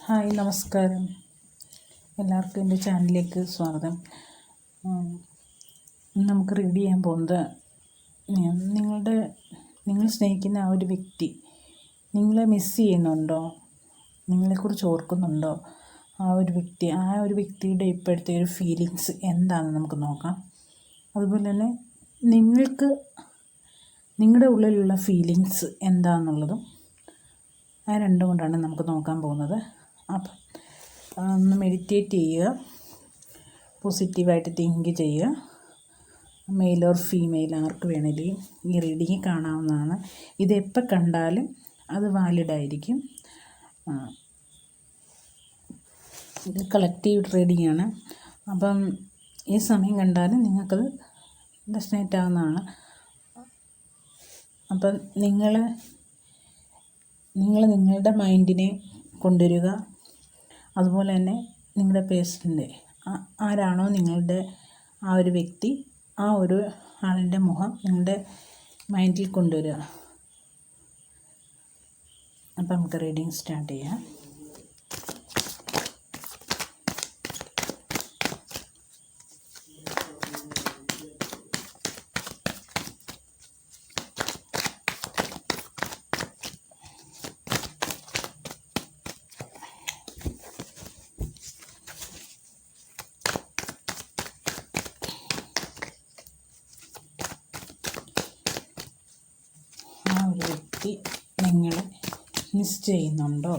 Hi, നമസ്കാരം. എല്ലാവർക്കും എൻ്റെ ചാനലിലേക്ക് സ്വാഗതം. ഇന്ന് നമുക്ക് റീഡ് ചെയ്യാൻ പോകുന്നത് നിങ്ങൾ സ്നേഹിക്കുന്ന ആ ഒരു വ്യക്തി നിങ്ങളെ മിസ് ചെയ്യുന്നുണ്ടോ, നിങ്ങളെക്കുറിച്ച് ഓർക്കുന്നുണ്ടോ? ആ ഒരു വ്യക്തിയുടെ ഇപ്പോഴത്തെ ഒരു ഫീലിങ്സ് എന്താണെന്ന് നമുക്ക് നോക്കാം. അതുപോലെ തന്നെ നിങ്ങളുടെ ഉള്ളിലുള്ള ഫീലിങ്സ് എന്താണെന്നുള്ളതും ആ രണ്ടും കൊണ്ടാണ് നമുക്ക് നോക്കാൻ പോകുന്നത്. അപ്പം ഒന്ന് മെഡിറ്റേറ്റ് ചെയ്യുക, പോസിറ്റീവായിട്ട് തിങ്ക് ചെയ്യുക. മെയിൽ ഓർ ഫീമെയിൽ ആർക്ക് വേണമെങ്കിലും ഈ റീഡിങ് കാണാവുന്നതാണ്. ഇതെപ്പോൾ കണ്ടാലും അത് വാലിഡായിരിക്കും. ഇത് കളക്റ്റീവ് റീഡിംഗ് ആണ്. അപ്പം ഈ സമയം കണ്ടാലും നിങ്ങൾക്കത് റെസൊനേറ്റ് ആവുന്നതാണ്. അപ്പം നിങ്ങൾ നിങ്ങളുടെ മൈൻഡിനെ കൊണ്ടുവരിക. അതുപോലെ തന്നെ നിങ്ങളുടെ പേഴ്സണിൻ്റെ ആരാണോ നിങ്ങളുടെ ആ ഒരു വ്യക്തി, ആ ഒരു ആളിൻ്റെ മുഖം നിങ്ങളുടെ മൈൻഡിൽ കൊണ്ടുവരിക. അപ്പം നമുക്ക് റീഡിങ് സ്റ്റാർട്ട് ചെയ്യാം. ഒരു വ്യക്തി നിങ്ങളെ മിസ് ചെയ്യുന്നുണ്ടോ?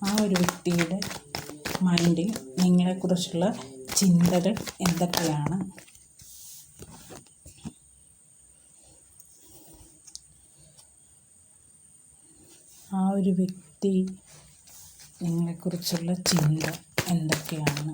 ആ ഒരു വ്യക്തിയുടെ മൈൻഡിൽ നിങ്ങളെക്കുറിച്ചുള്ള ചിന്തകൾ എന്തൊക്കെയാണ്? ആ ഒരു വ്യക്തി നിങ്ങളെക്കുറിച്ചുള്ള ചിന്ത എന്തൊക്കെയാണ്?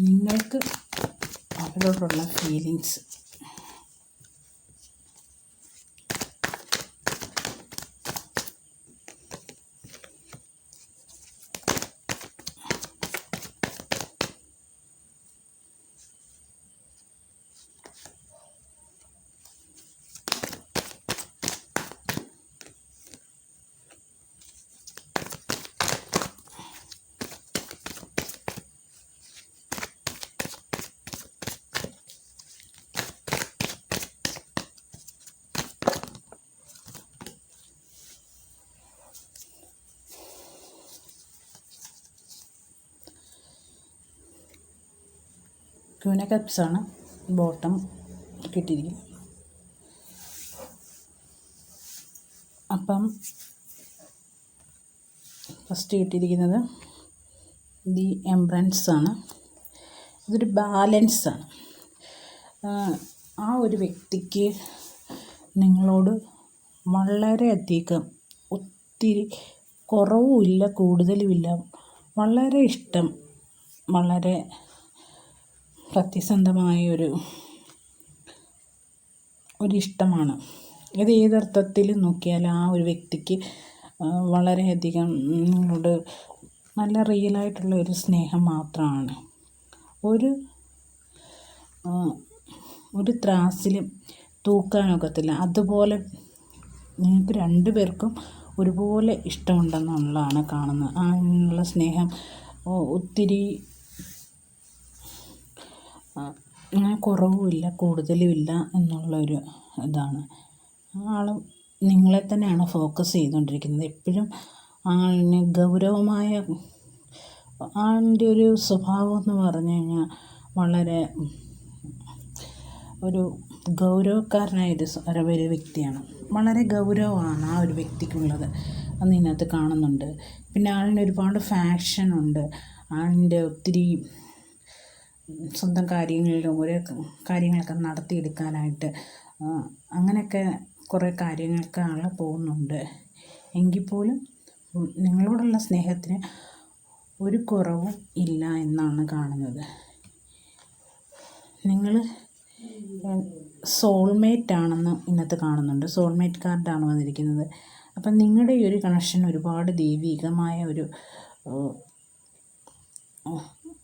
നിങ്ങൾക്ക് അവരോടുള്ള ഫീലിങ്സ്. ക്യൂൻ ഓഫ് കപ്സാണ് ബോട്ടം കിട്ടിയിരിക്കുന്നത്. അപ്പം ഫസ്റ്റ് കിട്ടിയിരിക്കുന്നത് ദി എംബ്രൻസ് ആണ്. ഇതൊരു ബാലൻസാണ്. ആ ഒരു വ്യക്തിക്ക് നിങ്ങളോട് വളരെയധികം ഒത്തിരി കുറവുമില്ല കൂടുതലുമില്ല, വളരെ ഇഷ്ടം, വളരെ സത്യസന്ധമായ ഒരു ഇഷ്ടമാണ്. ഇത് ഏതർത്ഥത്തിൽ നോക്കിയാലും ആ ഒരു വ്യക്തിക്ക് വളരെയധികം നിങ്ങളോട് നല്ല റിയലായിട്ടുള്ള ഒരു സ്നേഹം മാത്രമാണ്. ഒരു ത്രാസിലും തൂക്കാനൊക്കത്തില്ല. അതുപോലെ നിങ്ങൾക്ക് രണ്ടുപേർക്കും ഒരുപോലെ ഇഷ്ടമുണ്ടെന്നുള്ളതാണ് കാണുന്നത്. അതിനുള്ള സ്നേഹം ഒത്തിരി അങ്ങനെ കുറവുമില്ല, കൂടുതലുമില്ല എന്നുള്ളൊരു ഇതാണ്. ആൾ നിങ്ങളെ തന്നെയാണ് ഫോക്കസ് ചെയ്തുകൊണ്ടിരിക്കുന്നത്. എപ്പോഴും ആളിന് ഗൗരവമായ ആളിൻ്റെ ഒരു സ്വഭാവം എന്ന് പറഞ്ഞു കഴിഞ്ഞാൽ വളരെ ഒരു ഗൗരവക്കാരനായ ഒരു വ്യക്തിയാണ്. വളരെ ഗൗരവമാണ് ആ ഒരു വ്യക്തിക്കുള്ളത്. അന്ന് ഇതിനകത്ത് കാണുന്നുണ്ട്. പിന്നെ ആളിന് ഒരുപാട് ഫാഷനുണ്ട്. ആളിൻ്റെ ഒത്തിരി സ്വന്തം കാര്യങ്ങളിലും ഓരോ കാര്യങ്ങളൊക്കെ നടത്തിയെടുക്കാനായിട്ട് അങ്ങനെയൊക്കെ കുറേ കാര്യങ്ങൾക്ക് ആൾ പോകുന്നുണ്ട്. എങ്കിൽ പോലും നിങ്ങളോടുള്ള സ്നേഹത്തിന് ഒരു കുറവും ഇല്ല എന്നാണ് കാണുന്നത്. നിങ്ങൾ സോൾമേറ്റ് ആണെന്ന് ഇന്നത്തെ കാണുന്നുണ്ട്. സോൾമേറ്റ് കാർഡാണ് വന്നിരിക്കുന്നത്. അപ്പം നിങ്ങളുടെ ഈ ഒരു കണക്ഷൻ ഒരുപാട് ദൈവികമായ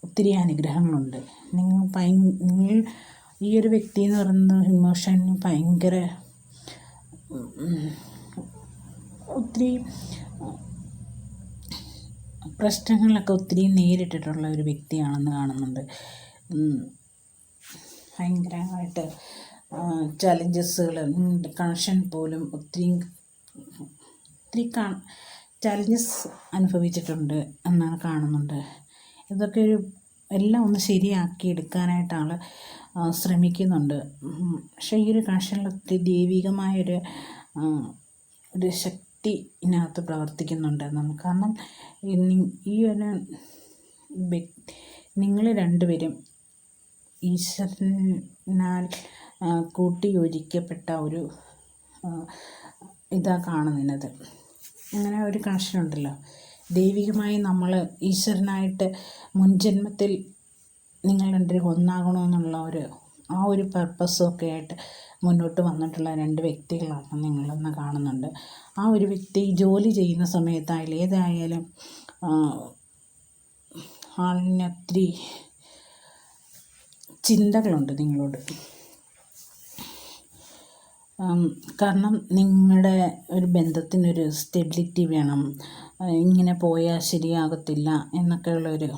ഒത്തിരി അനുഗ്രഹങ്ങളുണ്ട്. നിങ്ങൾ ഈ ഒരു വ്യക്തി എന്ന് പറയുന്നത് ഇമോഷന് ഭയങ്കര ഒത്തിരി പ്രശ്നങ്ങളൊക്കെ ഒത്തിരി നേരിട്ടിട്ടുള്ള ഒരു വ്യക്തിയാണെന്ന് കാണുന്നുണ്ട്. ഭയങ്കരമായിട്ട് ചലഞ്ചസുകൾ, കണക്ഷൻ പോലും ഒത്തിരി ചലഞ്ചസ് അനുഭവിച്ചിട്ടുണ്ട് എന്നാണ് കാണുന്നുണ്ട്. ഇതൊക്കെ എല്ലാം ഒന്ന് ശരിയാക്കി എടുക്കാനായിട്ട് ആൾ ശ്രമിക്കുന്നുണ്ട്. പക്ഷേ ഈ ഒരു കണക്ഷനിൽ ഒത്തിരി ദൈവികമായൊരു ശക്തി ഇതിനകത്ത് പ്രവർത്തിക്കുന്നുണ്ട് എന്നാണ്. കാരണം ഈ ഒരു നിങ്ങൾ രണ്ടുപേരും ഈശ്വരനാൽ കൂട്ടി യോജിക്കപ്പെട്ട ഇതാ കാണുന്നത്. അങ്ങനെ ഒരു കണക്ഷനുണ്ടല്ലോ. ദൈവികമായി നമ്മൾ ഈശ്വരനായിട്ട് മുൻജന്മത്തിൽ നിങ്ങൾ രണ്ടുപേരും ഒന്നാകണമെന്നുള്ള ആ ഒരു പർപ്പസൊക്കെ ആയിട്ട് മുന്നോട്ട് വന്നിട്ടുള്ള രണ്ട് വ്യക്തികളാണ് നിങ്ങളെന്ന് കാണുന്നുണ്ട്. ആ ഒരു വ്യക്തി ജോലി ചെയ്യുന്ന സമയത്തായാലും ഏതായാലും ആളിന് ഒത്തിരി ചിന്തകളുണ്ട് നിങ്ങളോട്. കാരണം നിങ്ങളുടെ ഒരു ബന്ധത്തിനൊരു സ്റ്റെബിലിറ്റി വേണം, ഇങ്ങനെ പോയാൽ ശരിയാകത്തില്ല എന്നൊക്കെയുള്ളൊരു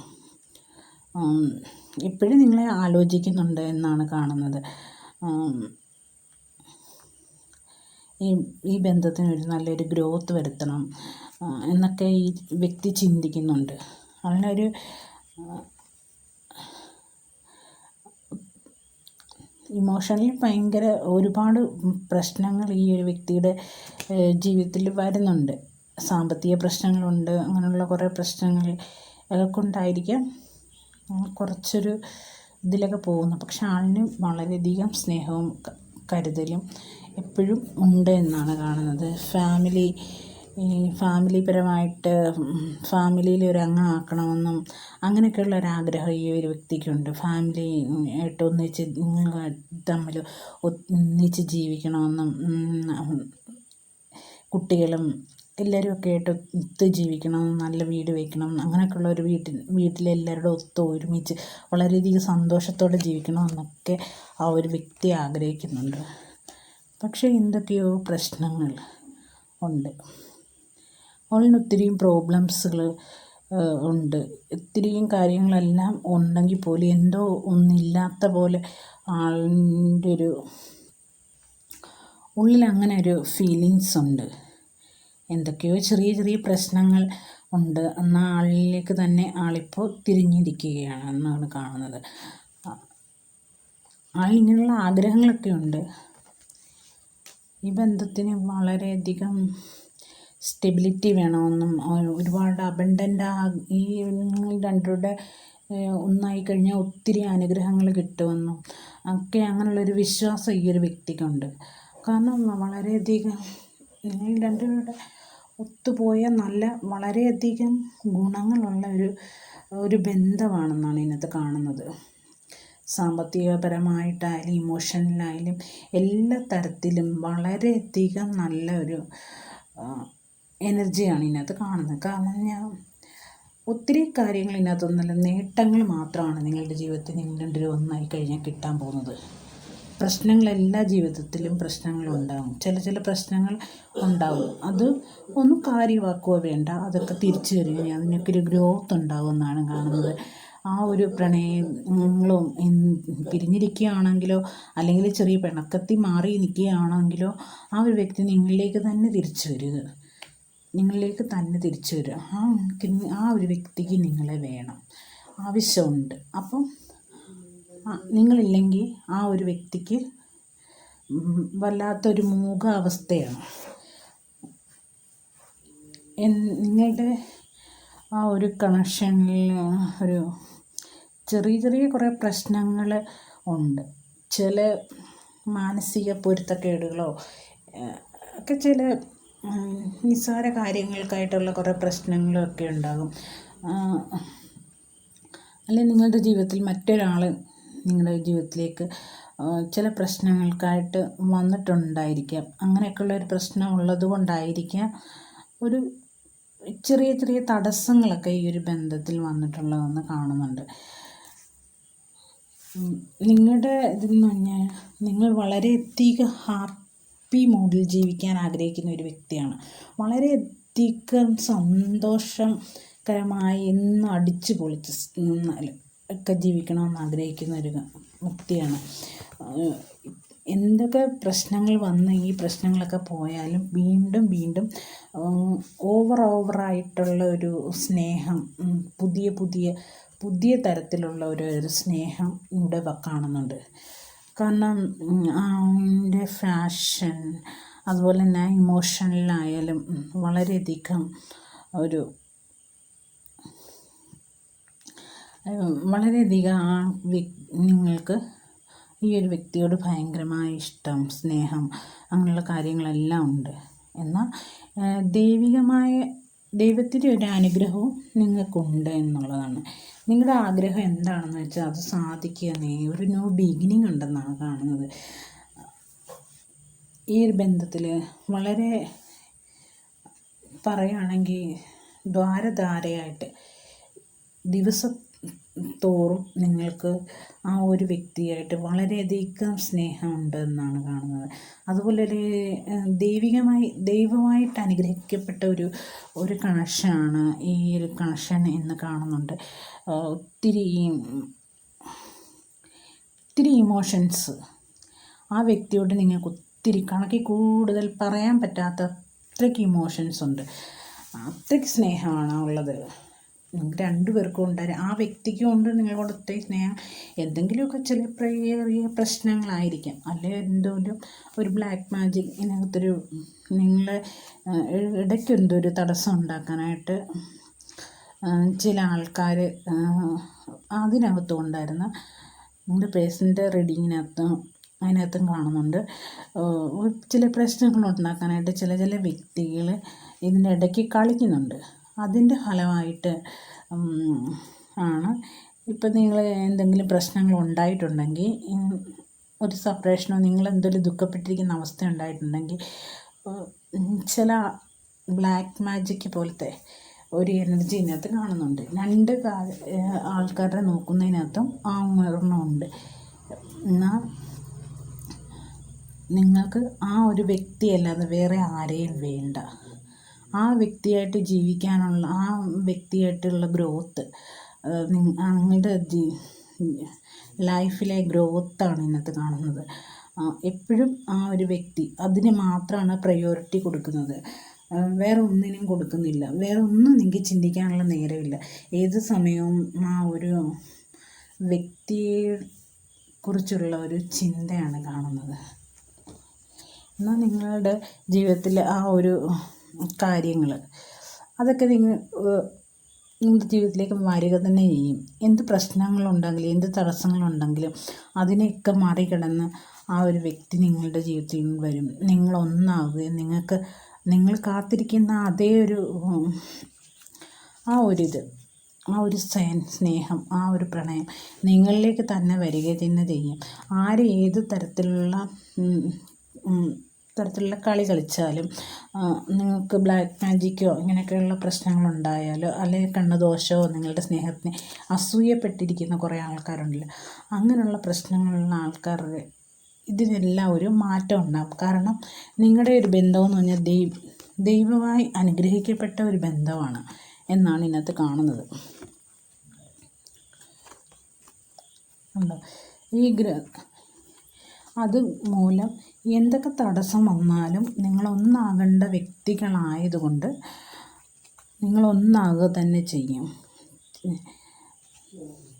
എപ്പോഴും നിങ്ങളെ ആലോചിക്കുന്നുണ്ട് എന്നാണ് കാണുന്നത്. ഈ ബന്ധത്തിനൊരു നല്ലൊരു ഗ്രോത്ത് വരുത്തണം എന്നൊക്കെ ഈ വ്യക്തി ചിന്തിക്കുന്നുണ്ട്. അതിനൊരു ഇമോഷണലി ഭയങ്കര ഒരുപാട് പ്രശ്നങ്ങൾ ഈ ഒരു വ്യക്തിയുടെ ജീവിതത്തിൽ വരുന്നുണ്ട്. സാമ്പത്തിക പ്രശ്നങ്ങളുണ്ട്. അങ്ങനെയുള്ള കുറേ പ്രശ്നങ്ങൾ കൊണ്ടായിരിക്കാം കുറച്ചൊരു ഇതിലൊക്കെ പോകുന്നു. പക്ഷെ ആളിന് വളരെയധികം സ്നേഹവും കരുതലും എപ്പോഴും ഉണ്ട് എന്നാണ് കാണുന്നത്. ഫാമിലിപരമായിട്ട് ഫാമിലിയിൽ ഒരു അംഗമാക്കണമെന്നും അങ്ങനെയൊക്കെയുള്ള ഒരാഗ്രഹം ഈ ഒരു വ്യക്തിക്കുണ്ട്. ഫാമിലി ആയിട്ട് ഒന്നിച്ച് തമ്മിൽ ഒന്നിച്ച് ജീവിക്കണമെന്നും കുട്ടികളും എല്ലാവരും ഒക്കെ ആയിട്ട് ഒത്തു ജീവിക്കണം, നല്ല വീട് വയ്ക്കണം, അങ്ങനെയൊക്കെയുള്ള ഒരു വീട്ടിലെല്ലാവരോടും ഒരുമിച്ച് വളരെയധികം സന്തോഷത്തോടെ ജീവിക്കണമെന്നൊക്കെ ആ ഒരു വ്യക്തി ആഗ്രഹിക്കുന്നുണ്ട്. പക്ഷേ എന്തൊക്കെയോ പ്രശ്നങ്ങൾ ഉണ്ട്. അവളിന് ഒത്തിരിയും പ്രോബ്ലംസുകൾ ഉണ്ട്. ഒത്തിരിയും കാര്യങ്ങളെല്ലാം ഉണ്ടെങ്കിൽ പോലും എന്തോ ഒന്നില്ലാത്ത പോലെ ആളിൻ്റെ ഉള്ളിൽ അങ്ങനെ ഒരു ഫീലിങ്സ് ഉണ്ട്. എന്തൊക്കെയോ ചെറിയ ചെറിയ പ്രശ്നങ്ങൾ ഉണ്ട് എന്ന ആളിലേക്ക് തന്നെ ആളിപ്പോൾ തിരിഞ്ഞിരിക്കുകയാണ് എന്നാണ് കാണുന്നത്. ആളിങ്ങനെയുള്ള ആഗ്രഹങ്ങളൊക്കെ ഉണ്ട്. ഈ ബന്ധത്തിന് വളരെയധികം സ്റ്റെബിലിറ്റി വേണമെന്നും ഒരുപാട് ഈ രണ്ടുപേരുടെ ഒന്നായി കഴിഞ്ഞാൽ ഒത്തിരി അനുഗ്രഹങ്ങൾ കിട്ടുമെന്നും ഒക്കെ അങ്ങനെയുള്ളൊരു വിശ്വാസം ഈ ഒരു വ്യക്തിക്കുണ്ട്. കാരണം വളരെയധികം രണ്ടുപേരുടെ ഒത്തുപോയ നല്ല വളരെയധികം ഗുണങ്ങളുള്ള ഒരു ബന്ധമാണെന്നാണ് ഇതിനകത്ത് കാണുന്നത്. സാമ്പത്തികപരമായിട്ടായാലും ഇമോഷണലായാലും എല്ലാ തരത്തിലും വളരെയധികം നല്ല ഒരു എനർജിയാണ് ഇതിനകത്ത് കാണുന്നത്. കാരണം ഒത്തിരി കാര്യങ്ങൾ ഇതിനകത്തൊന്നുമല്ല, നേട്ടങ്ങൾ മാത്രമാണ് നിങ്ങളുടെ ജീവിതത്തിൽ നിങ്ങളുടെ ഒന്നായി കഴിഞ്ഞാൽ കിട്ടാൻ പോകുന്നത്. പ്രശ്നങ്ങളെല്ലാ ജീവിതത്തിലും പ്രശ്നങ്ങളുണ്ടാകും. ചില പ്രശ്നങ്ങൾ ഉണ്ടാകും. അത് ഒന്നും കാര്യമാക്കുക വേണ്ട, അതൊക്കെ തിരിച്ചു വരിക, അതിനൊക്കെ ഒരു ഗ്രോത്ത് ഉണ്ടാകുമെന്നാണ് കാണുന്നത്. ആ ഒരു പ്രണയങ്ങളും പിരിഞ്ഞിരിക്കുകയാണെങ്കിലോ അല്ലെങ്കിൽ ചെറിയ പിണക്കത്തിൽ മാറി നിൽക്കുകയാണെങ്കിലോ ആ ഒരു വ്യക്തി നിങ്ങളിലേക്ക് തന്നെ തിരിച്ചു വരിക, ആ ഒരു വ്യക്തിക്ക് നിങ്ങളെ വേണം, ആവശ്യമുണ്ട്. അപ്പം നിങ്ങളില്ലെങ്കിൽ ആ ഒരു വ്യക്തിക്ക് വല്ലാത്തൊരു മൂകാവസ്ഥയാണ്. നിങ്ങളുടെ ആ ഒരു കണക്ഷനിൽ ഒരു ചെറിയ കുറേ പ്രശ്നങ്ങൾ ഉണ്ട്. ചില മാനസിക പൊരുത്തക്കേടുകളോ ഒക്കെ ചില നിസ്സാര കാര്യങ്ങൾക്കായിട്ടുള്ള കുറേ പ്രശ്നങ്ങളൊക്കെ ഉണ്ടാകും. അല്ലെങ്കിൽ നിങ്ങളുടെ ജീവിതത്തിൽ മറ്റൊരാൾ നിങ്ങളുടെ ജീവിതത്തിലേക്ക് ചില പ്രശ്നങ്ങൾക്കായിട്ട് വന്നിട്ടുണ്ടായിരിക്കാം. അങ്ങനെയൊക്കെയുള്ള ഒരു പ്രശ്നം ഉള്ളത് കൊണ്ടായിരിക്കാം ഒരു ചെറിയ തടസ്സങ്ങളൊക്കെ ഈ ഒരു ബന്ധത്തിൽ വന്നിട്ടുള്ളതെന്ന് കാണുന്നുണ്ട്. നിങ്ങളുടെ ഇതെന്ന് പറഞ്ഞാൽ നിങ്ങൾ വളരെയധികം ഹാപ്പി മൂഡിൽ ജീവിക്കാൻ ആഗ്രഹിക്കുന്ന ഒരു വ്യക്തിയാണ്. വളരെയധികം സന്തോഷകരമായി എന്നും അടിച്ചു പൊളിച്ച് ഒക്കെ ജീവിക്കണമെന്ന് ആഗ്രഹിക്കുന്ന ഒരു വ്യക്തിയാണ്. എന്തൊക്കെ പ്രശ്നങ്ങൾ വന്ന് ഈ പ്രശ്നങ്ങളൊക്കെ പോയാലും വീണ്ടും ഓവറായിട്ടുള്ള ഒരു സ്നേഹം, പുതിയ തരത്തിലുള്ള ഒരു സ്നേഹം ഇവിടെ കാണുന്നുണ്ട്. കാരണം അതിൻ്റെ ഫാഷൻ അതുപോലെ തന്നെ ഇമോഷണലായാലും വളരെയധികം നിങ്ങൾക്ക് ഈ ഒരു വ്യക്തിയോട് ഭയങ്കരമായ ഇഷ്ടം, സ്നേഹം, അങ്ങനെയുള്ള കാര്യങ്ങളെല്ലാം ഉണ്ട്. എന്നാൽ ദൈവത്തിൻ്റെ ഒരു അനുഗ്രഹവും നിങ്ങൾക്കുണ്ട് എന്നുള്ളതാണ്. നിങ്ങളുടെ ആഗ്രഹം എന്താണെന്ന് വെച്ചാൽ അത് സാധിക്കുക, ഒരു ന്യൂ ബിഗിനിങ് ഉണ്ടെന്നാണ് കാണുന്നത്. ഈ ഒരു ബന്ധത്തിൽ വളരെ പറയുകയാണെങ്കിൽ ധാരയായിട്ട് ദിവസത്തോറും നിങ്ങൾക്ക് ആ ഒരു വ്യക്തിയായിട്ട് വളരെയധികം സ്നേഹമുണ്ട് എന്നാണ് കാണുന്നത്. അതുപോലെ ഒരു ദൈവമായിട്ട് അനുഗ്രഹിക്കപ്പെട്ട ഒരു കണക്ഷനാണ് ഈ ഒരു കണക്ഷൻ എന്ന് കാണുന്നുണ്ട്. ഒത്തിരി ഇമോഷൻസ് ആ വ്യക്തിയോട് നിങ്ങൾക്ക് ഒത്തിരി കണക്കിൽ കൂടുതൽ പറയാൻ പറ്റാത്ത അത്രയ്ക്ക് ഇമോഷൻസ് ഉണ്ട്, അത്രയ്ക്ക് സ്നേഹമാണ് ഉള്ളത്. നിങ്ങൾക്ക് രണ്ടുപേർക്കും ഉണ്ട്, ആ വ്യക്തിക്കും ഉണ്ട് നിങ്ങളോട് ഒത്തിരി സ്നേഹം. എന്തെങ്കിലുമൊക്കെ ചില ചെറിയ പ്രശ്നങ്ങളായിരിക്കാം, അല്ലെങ്കിൽ എന്തെങ്കിലും ഒരു ബ്ലാക്ക് മാജിക് ഇതിനകത്തൊരു നിങ്ങളെ ഇടയ്ക്കെന്തൊരു തടസ്സം ഉണ്ടാക്കാനായിട്ട് ചില ആൾക്കാർ അതിനകത്തും ഉണ്ടായിരുന്ന നിങ്ങളുടെ പേഴ്സൻ്റെ അതിനകത്തും കാണുന്നുണ്ട്. ചില പ്രശ്നങ്ങൾ ഉണ്ടാക്കാനായിട്ട് ചില വ്യക്തികൾ ഇതിൻ്റെ ഇടയ്ക്ക് കളിക്കുന്നുണ്ട്. അതിൻ്റെ ഫലമായിട്ട് ആണ് ഇപ്പം നിങ്ങൾ എന്തെങ്കിലും പ്രശ്നങ്ങൾ ഉണ്ടായിട്ടുണ്ടെങ്കിൽ, ഒരു സെപ്പറേഷനോ നിങ്ങളെന്തെങ്കിലും ദുഃഖപ്പെട്ടിരിക്കുന്ന അവസ്ഥ ഉണ്ടായിട്ടുണ്ടെങ്കിൽ, ചില ബ്ലാക്ക് മാജിക് പോലത്തെ ഒരു എനർജി ഇതിനകത്ത് കാണുന്നുണ്ട്. രണ്ട് ആൾക്കാരെ നോക്കുന്നതിനകത്തും ആ ഒരെണ്ണമുണ്ട്. എന്നാൽ നിങ്ങൾക്ക് ആ ഒരു വ്യക്തിയല്ലാതെ വേറെ ആരെയും വേണ്ട. ആ വ്യക്തിയായിട്ട് ജീവിക്കാനുള്ള, ആ വ്യക്തിയായിട്ടുള്ള ഗ്രോത്ത്, നിങ്ങളുടെ ലൈഫിലെ ഗ്രോത്താണ് ഇന്നത്തെ കാണുന്നത്. എപ്പോഴും ആ ഒരു വ്യക്തി അതിന് മാത്രമാണ് പ്രയോറിറ്റി കൊടുക്കുന്നത്, വേറെ ഒന്നിനും കൊടുക്കുന്നില്ല. വേറെ ഒന്നും നിങ്ങൾക്ക് ചിന്തിക്കാനുള്ള നേരമില്ല. ഏത് സമയവും ആ ഒരു വ്യക്തിയെ കുറിച്ചുള്ള ഒരു ചിന്തയാണ് കാണുന്നത്. എന്നാൽ നിങ്ങളുടെ ജീവിതത്തിൽ ആ ഒരു കാര്യങ്ങൾ അതൊക്കെ നിങ്ങളുടെ ജീവിതത്തിലേക്ക് വരിക തന്നെ ചെയ്യും. എന്ത് പ്രശ്നങ്ങളുണ്ടെങ്കിലും എന്ത് തടസ്സങ്ങളുണ്ടെങ്കിലും അതിനെയൊക്കെ മറികടന്ന് ആ ഒരു വ്യക്തി നിങ്ങളുടെ ജീവിതത്തിൽ വരും. നിങ്ങളൊന്നാവുകയും നിങ്ങൾക്ക് നിങ്ങൾ കാത്തിരിക്കുന്ന അതേ ഒരു ആ ഒരു സ്നേഹം, ആ ഒരു പ്രണയം നിങ്ങളിലേക്ക് തന്നെ വരിക തന്നെ ചെയ്യും. ആര് ഏത് തരത്തിലുള്ള കളി കളിച്ചാലും, നിങ്ങൾക്ക് ബ്ലാക്ക് മാജിക്കോ ഇങ്ങനെയൊക്കെയുള്ള പ്രശ്നങ്ങളുണ്ടായാലോ, അല്ലെങ്കിൽ കണ്ണുദോഷമോ, നിങ്ങളുടെ സ്നേഹത്തിന് അസൂയപ്പെട്ടിരിക്കുന്ന കുറേ ആൾക്കാരുണ്ടല്ലോ, അങ്ങനെയുള്ള പ്രശ്നങ്ങളുള്ള ആൾക്കാരുടെ ഇതിനെല്ലാം ഒരു മാറ്റം ഉണ്ടാകും. കാരണം നിങ്ങളുടെ ഒരു ബന്ധമെന്ന് പറഞ്ഞാൽ ദൈവമായി അനുഗ്രഹിക്കപ്പെട്ട ഒരു ബന്ധമാണ് എന്നാണ് ഇതിനകത്ത് കാണുന്നത്. ഉണ്ടോ അതുമൂലം എന്തൊക്കെ തടസ്സം വന്നാലും നിങ്ങളൊന്നാകേണ്ട വ്യക്തികളായതുകൊണ്ട് നിങ്ങളൊന്നാകുക തന്നെ ചെയ്യും.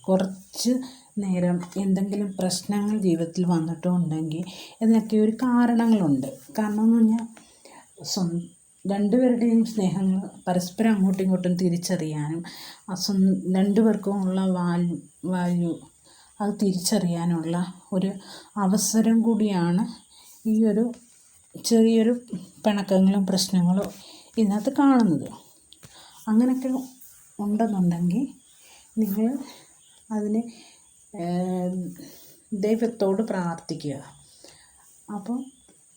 കുറച്ച് നേരം എന്തെങ്കിലും പ്രശ്നങ്ങൾ ജീവിതത്തിൽ വന്നിട്ടുണ്ടെങ്കിൽ ഇതിനൊക്കെ ഒരു കാരണങ്ങളുണ്ട്. കാരണം എന്ന് പറഞ്ഞാൽ രണ്ടുപേരുടെയും സ്നേഹങ്ങൾ പരസ്പരം അങ്ങോട്ടും ഇങ്ങോട്ടും തിരിച്ചറിയാനും രണ്ടുപേർക്കും ഉള്ള വാല്യൂ അത് തിരിച്ചറിയാനുള്ള ഒരു അവസരം കൂടിയാണ് ഈ ഒരു ചെറിയൊരു പിണക്കങ്ങളും പ്രശ്നങ്ങളും ഇതിനകത്ത് കാണുന്നത്. അങ്ങനെയൊക്കെ ഉണ്ടെന്നുണ്ടെങ്കിൽ നിങ്ങൾ അതിന് ദൈവത്തോട് പ്രാർത്ഥിക്കുക. അപ്പോൾ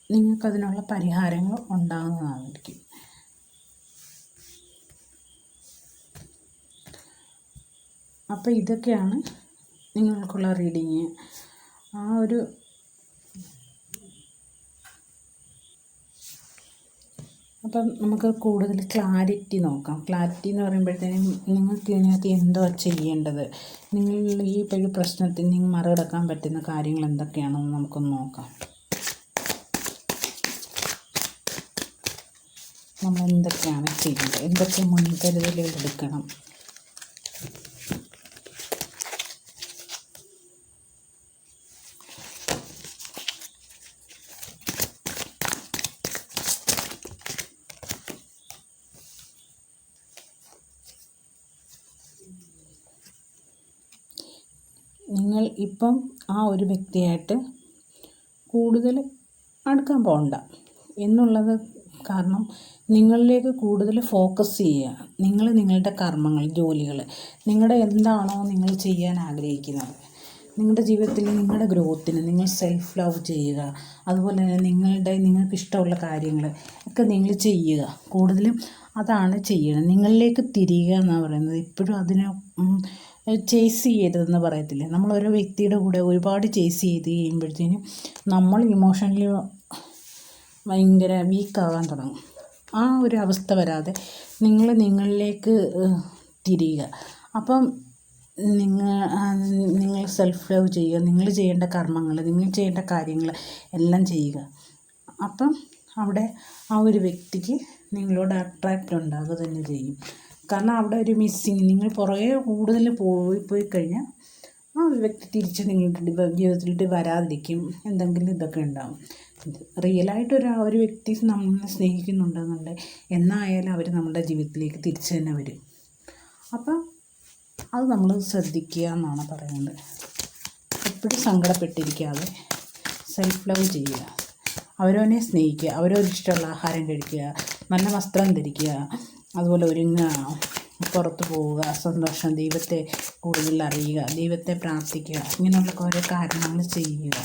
നിങ്ങൾക്കതിനുള്ള പരിഹാരങ്ങൾ ഉണ്ടാകുന്നതായിരിക്കും. അപ്പോൾ ഇതൊക്കെയാണ് നിങ്ങൾക്കുള്ള റീഡിങ്. അപ്പം നമുക്ക് കൂടുതൽ ക്ലാരിറ്റി നോക്കാം. ക്ലാരിറ്റി എന്ന് പറയുമ്പോഴത്തേനും നിങ്ങൾക്ക് ഇതിനകത്ത് എന്തോ ചെയ്യേണ്ടത്, നിങ്ങൾ ഈ ഒരു പ്രശ്നത്തിൽ നിങ്ങൾ മറികടക്കാൻ പറ്റുന്ന കാര്യങ്ങൾ എന്തൊക്കെയാണെന്ന് നമുക്കൊന്ന് നോക്കാം. നമ്മൾ എന്തൊക്കെയാണ് ചെയ്യേണ്ടത്, എന്തൊക്കെ മുൻകരുതലുകൾ എടുക്കണം. നിങ്ങൾ ഇപ്പം ആ ഒരു വ്യക്തിയായിട്ട് കൂടുതൽ അടുക്കാൻ പോകണ്ട എന്നുള്ളത് കാരണം നിങ്ങളിലേക്ക് കൂടുതൽ ഫോക്കസ് ചെയ്യുക. നിങ്ങളുടെ കർമ്മങ്ങൾ, ജോലികൾ, നിങ്ങളുടെ എന്താണോ നിങ്ങൾ ചെയ്യാൻ ആഗ്രഹിക്കുന്നത്, നിങ്ങളുടെ ജീവിതത്തിൽ നിങ്ങളുടെ ഗ്രോത്തിന് നിങ്ങൾ സെൽഫ് ലവ് ചെയ്യുക. അതുപോലെ തന്നെ നിങ്ങൾക്ക് ഇഷ്ടമുള്ള കാര്യങ്ങൾ ഒക്കെ നിങ്ങൾ ചെയ്യുക. കൂടുതലും അതാണ് ചെയ്യണം. നിങ്ങളിലേക്ക് തിരിയുക എന്നാണ് പറയുന്നത്. ഇപ്പോഴും അതിനെ ചേസ് ചെയ്യരുതെന്ന് പറയത്തില്ലേ. നമ്മളൊരു വ്യക്തിയുടെ കൂടെ ഒരുപാട് ചേസ് ചെയ്ത് കഴിയുമ്പോഴത്തേനും നമ്മൾ ഇമോഷണലി ഭയങ്കര വീക്കാകാൻ തുടങ്ങും. ആ ഒരു അവസ്ഥ വരാതെ നിങ്ങളിലേക്ക് തിരിയുക. അപ്പം നിങ്ങൾ സെൽഫ് ലവ് ചെയ്യുക. നിങ്ങൾ ചെയ്യേണ്ട കർമ്മങ്ങൾ, നിങ്ങൾ ചെയ്യേണ്ട കാര്യങ്ങൾ എല്ലാം ചെയ്യുക. അപ്പം അവിടെ ആ ഒരു വ്യക്തിക്ക് നിങ്ങളോട് അട്രാക്റ്റ് ഉണ്ടാകുക തന്നെ ചെയ്യും. കാരണം അവിടെ ഒരു മിസ്സിങ്, നിങ്ങൾ പുറകെ കൂടുതൽ പോയി കഴിഞ്ഞാൽ ആ ഒരു വ്യക്തി തിരിച്ച് നിങ്ങളുടെ ജീവിതത്തിലോട്ട് വരാതിരിക്കും. എന്തെങ്കിലും ഇതൊക്കെ ഉണ്ടാകും. റിയലായിട്ട് ഒരു വ്യക്തി നമ്മളെ സ്നേഹിക്കുന്നുണ്ടെന്നുണ്ട് എന്നായാലും അവർ നമ്മുടെ ജീവിതത്തിലേക്ക് തിരിച്ച് തന്നെ വരും. അപ്പം അത് നമ്മൾ ശ്രദ്ധിക്കുക എന്നാണ് പറയുന്നത്. എപ്പോഴും സങ്കടപ്പെട്ടിരിക്കാതെ സെൽഫ് ലവ് ചെയ്യുക. അവരവനെ സ്നേഹിക്കുക. അവരവരിഷ്ടമുള്ള ആഹാരം കഴിക്കുക, നല്ല വസ്ത്രം ധരിക്കുക, അതുപോലെ ഒരുങ്ങുക, പുറത്ത് പോവുക, സന്തോഷം, ദൈവത്തെ കൂടുതൽ അറിയുക, ദൈവത്തെ പ്രാർത്ഥിക്കുക, ഇങ്ങനെയുള്ള ഓരോ കാര്യങ്ങൾ ചെയ്യുക.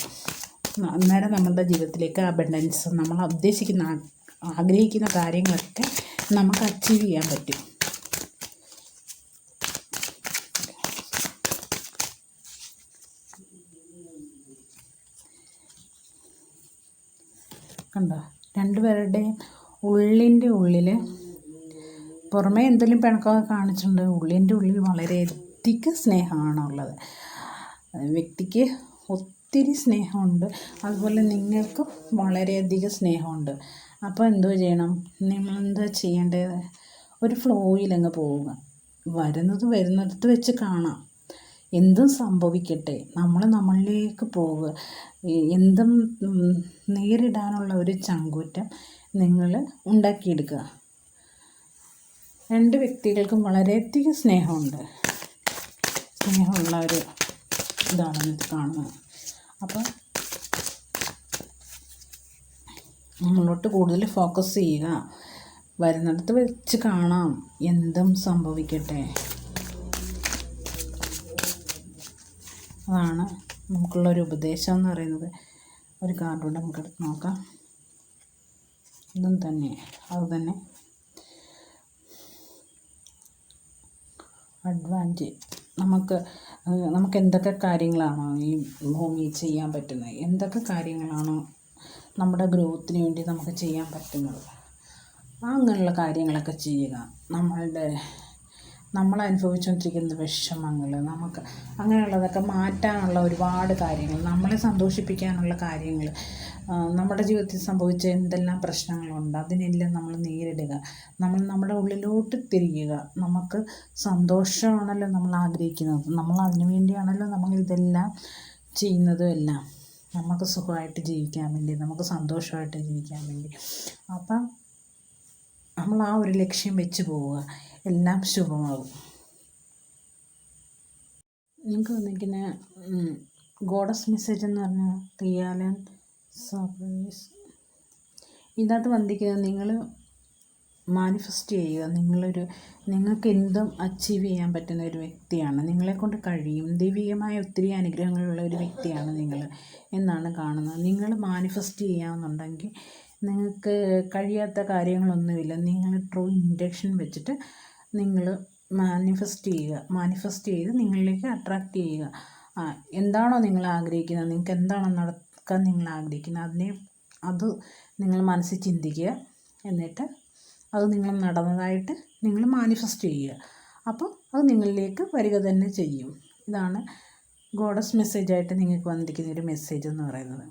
അന്നേരം നമ്മളുടെ ജീവിതത്തിലേക്ക് അബണ്ടൻസ്, നമ്മൾ ഉദ്ദേശിക്കുന്ന ആഗ്രഹിക്കുന്ന കാര്യങ്ങളൊക്കെ നമുക്ക് അച്ചീവ് ചെയ്യാൻ പറ്റും. കണ്ടോ, രണ്ടുപേരുടെയും ഉള്ളിൻ്റെ ഉള്ളിൽ പുറമേ എന്തെങ്കിലും പിണക്കമൊക്കെ കാണിച്ചിട്ടുണ്ട്, ഉള്ളിൻ്റെ ഉള്ളിൽ വളരെയധികം സ്നേഹമാണുള്ളത്. വ്യക്തിക്ക് ഒത്തിരി സ്നേഹമുണ്ട്, അതുപോലെ നിങ്ങൾക്കും വളരെയധികം സ്നേഹമുണ്ട്. അപ്പോൾ എന്തോ ചെയ്യണം, നിങ്ങളെന്താ ചെയ്യേണ്ടത്, ഒരു ഫ്ലോയിലങ്ങ് പോവുക. വരുന്നിടത്ത് വെച്ച് കാണാം. എന്തും സംഭവിക്കട്ടെ, നമ്മളിലേക്ക് പോവുക. എന്തും നേരിടാനുള്ള ഒരു ചങ്കൂറ്റം നിങ്ങൾ ഉണ്ടാക്കിയെടുക്കുക. രണ്ട് വ്യക്തികൾക്കും വളരെയധികം സ്നേഹമുള്ള ഒരു ഇതാണ് കാണുന്നത്. അപ്പോൾ നമ്മളോട്ട് കൂടുതൽ ഫോക്കസ് ചെയ്യുക. വരുന്നിടത്ത് വെച്ച് കാണാം, എന്തും സംഭവിക്കട്ടെ. അതാണ് നമുക്കുള്ളൊരു ഉപദേശം എന്ന് പറയുന്നത്. ഒരു കാർഡൂടെ നമുക്കെടുത്ത് നോക്കാം. ഇതും തന്നെ അത് തന്നെ അഡ്വാൻറ്റേജ്. നമുക്ക് എന്തൊക്കെ കാര്യങ്ങളാണോ ഈ ഭൂമിയിൽ ചെയ്യാൻ പറ്റുന്നത്, എന്തൊക്കെ കാര്യങ്ങളാണോ നമ്മുടെ ഗ്രോത്തിന് വേണ്ടി നമുക്ക് ചെയ്യാൻ പറ്റുന്നത്, അങ്ങനെയുള്ള കാര്യങ്ങളൊക്കെ ചെയ്യുക. നമ്മൾ അനുഭവിച്ചുകൊണ്ടിരിക്കുന്ന വിഷമങ്ങൾ, നമുക്ക് അങ്ങനെയുള്ളതൊക്കെ മാറ്റാനുള്ള ഒരുപാട് കാര്യങ്ങൾ, നമ്മളെ സന്തോഷിപ്പിക്കാനുള്ള കാര്യങ്ങൾ, നമ്മുടെ ജീവിതത്തിൽ സംഭവിച്ച എന്തെല്ലാം പ്രശ്നങ്ങളുണ്ട് അതിനെല്ലാം നമ്മൾ നേരിടുക. നമ്മുടെ ഉള്ളിലോട്ട് തിരിയുക. നമുക്ക് സന്തോഷമാണല്ലോ നമ്മൾ ആഗ്രഹിക്കുന്നത്, നമ്മൾ അതിനു വേണ്ടിയാണല്ലോ നമ്മൾ ഇതെല്ലാം ചെയ്യുന്നതും എല്ലാം. നമുക്ക് സുഖമായിട്ട് ജീവിക്കാൻ വേണ്ടി, നമുക്ക് സന്തോഷമായിട്ട് ജീവിക്കാൻ വേണ്ടി. അപ്പം നമ്മൾ ആ ഒരു ലക്ഷ്യം വെച്ച് പോവുക, എല്ലാം ശുഭമാകും. നിങ്ങൾക്ക് വന്നിരിക്കുന്ന ഗോഡസ് മെസ്സേജ് എന്ന് പറഞ്ഞാൽ റിയാലൻ സർപ്രൈസ്. ഇതിനകത്ത് വന്നിരിക്കുന്നത് നിങ്ങൾ മാനിഫെസ്റ്റ് ചെയ്യുക. നിങ്ങൾക്ക് എന്തും അച്ചീവ് ചെയ്യാൻ പറ്റുന്ന ഒരു വ്യക്തിയാണ്, നിങ്ങളെക്കൊണ്ട് കഴിയും. ദൈവികമായ ഒത്തിരി അനുഗ്രഹങ്ങളുള്ള ഒരു വ്യക്തിയാണ് നിങ്ങൾ എന്നാണ് കാണുന്നത്. നിങ്ങൾ മാനിഫെസ്റ്റ് ചെയ്യാമെന്നുണ്ടെങ്കിൽ നിങ്ങൾക്ക് കഴിയാത്ത കാര്യങ്ങളൊന്നുമില്ല. നിങ്ങൾ ട്രൂ ഇൻറ്റൻഷൻ വെച്ചിട്ട് നിങ്ങൾ മാനിഫെസ്റ്റ് ചെയ്ത് നിങ്ങളിലേക്ക് അട്രാക്റ്റ് ചെയ്യുക. എന്താണോ നിങ്ങൾ ആഗ്രഹിക്കുന്നത്, നിങ്ങൾക്ക് എന്താണോ നടക്കാൻ നിങ്ങൾ ആഗ്രഹിക്കുന്നത്, അത് നിങ്ങൾ മനസ്സിൽ ചിന്തിക്കുക. എന്നിട്ട് അത് നിങ്ങൾ നടന്നതായിട്ട് നിങ്ങൾ മാനിഫെസ്റ്റ് ചെയ്യുക. അപ്പോൾ അത് നിങ്ങളിലേക്ക് വരിക തന്നെ ചെയ്യും. ഇതാണ് ഗോഡസ് മെസ്സേജായിട്ട് നിങ്ങൾക്ക് വന്നിരിക്കുന്ന ഒരു മെസ്സേജ് എന്ന് പറയുന്നത്.